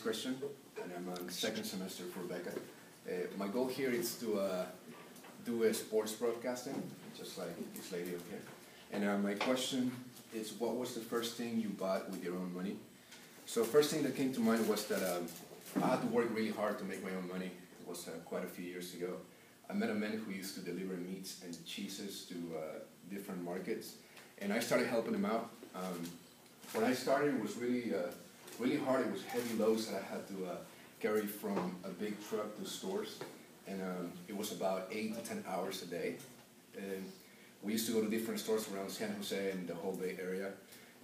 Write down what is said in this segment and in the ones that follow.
Christian, and I'm on second semester for Beca. My goal here is to do a sports broadcasting, just like this lady over here. And my question is, what was the first thing you bought with your own money? So first thing that came to mind was that I had to work really hard to make my own money. It was quite a few years ago. I met a man who used to deliver meats and cheeses to different markets, and I started helping him out. When I started, it was really hard. It was heavy loads that I had to carry from a big truck to stores, and it was about 8 to 10 hours a day. And we used to go to different stores around San Jose and the whole Bay Area,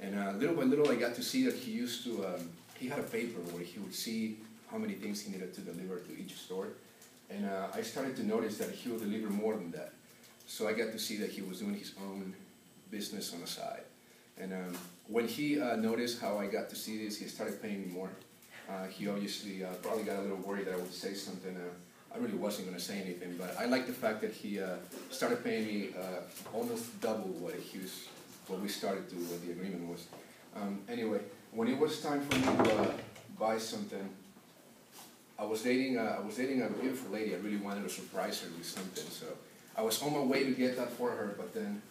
and little by little I got to see that he used to, he had a paper where he would see how many things he needed to deliver to each store, and I started to notice that he would deliver more than that. So I got to see that he was doing his own business on the side. And when he noticed how I got to see this, he started paying me more. He obviously probably got a little worried that I would say something. I really wasn't going to say anything, but I like the fact that he started paying me almost double what we started to, what the agreement was. Anyway, when it was time for me to buy something, I was dating a beautiful lady. I really wanted to surprise her with something, so I was on my way to get that for her, but then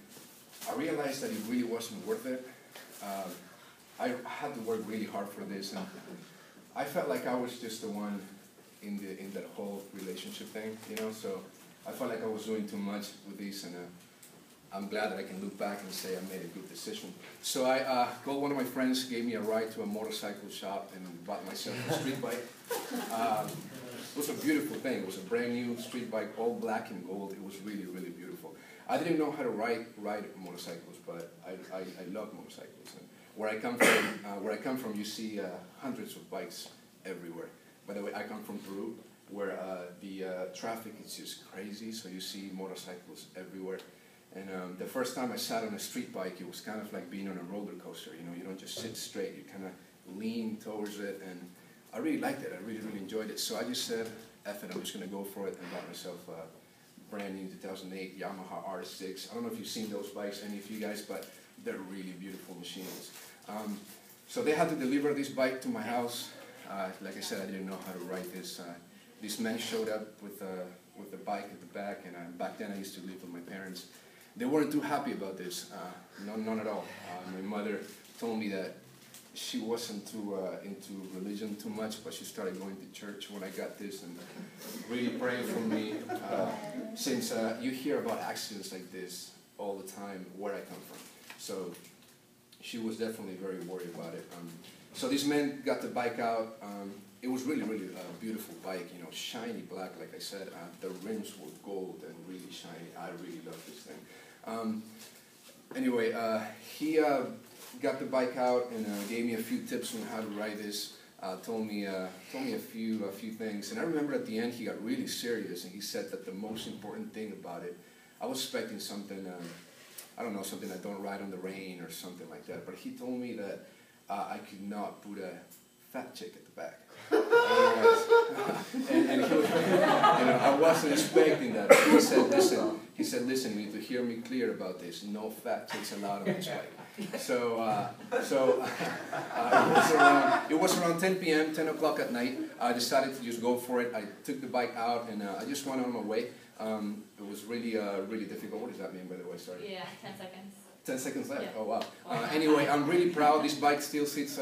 I realized that it really wasn't worth it. I had to work really hard for this, and I felt like I was just the one in that whole relationship thing, you know. So I felt like I was doing too much with this, and I'm glad that I can look back and say I made a good decision. So I called one of my friends, gave me a ride to a motorcycle shop, and bought myself a street bike. It was a beautiful thing. It was a brand new street bike, all black and gold. It was really, really beautiful. I didn't know how to ride motorcycles, but I love motorcycles. And where I come from, you see hundreds of bikes everywhere. By the way, I come from Peru, where the traffic is just crazy, so you see motorcycles everywhere. And the first time I sat on a street bike, it was kind of like being on a roller coaster. You know, you don't just sit straight; you kind of lean towards it, and I really liked it. I really, really enjoyed it. So I just said, "F it, I'm just going to go for it," and bought myself a brand new 2008 Yamaha R6. I don't know if you've seen those bikes, any of you guys, but they're really beautiful machines. So they had to deliver this bike to my house. Like I said, I didn't know how to ride this. This man showed up with the bike at the back, and back then I used to live with my parents. They weren't too happy about this, none at all. My mother told me that she wasn't too into religion too much, but she started going to church when I got this and really praying for me. Since you hear about accidents like this all the time where I come from. So she was definitely very worried about it. So this man got the bike out. It was really, really beautiful bike, you know, shiny black, like I said. The rims were gold and really shiny. I really love this thing. Anyway, he got the bike out and gave me a few tips on how to ride this. Told me a few things. And I remember at the end he got really serious, and he said that the most important thing about it, I was expecting something, I don't know, something I don't ride on the rain or something like that. But he told me that I could not put a fat chick at the back. and he was, you know, I wasn't expecting that. But he said, listen, you need to hear me clear about this. No fat chicks allowed on this bike. So it was around 10 p.m., 10 o'clock at night. I decided to just go for it. I took the bike out, and I just went on my way. It was really, really difficult. What does that mean, by the way? Sorry. Yeah, 10 seconds. 10 seconds left? Yeah. Oh, wow. Anyway, I'm really proud. This bike still sits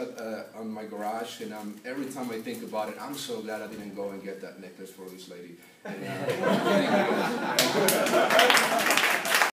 on my garage, and every time I think about it, I'm so glad I didn't go and get that necklace for this lady. And,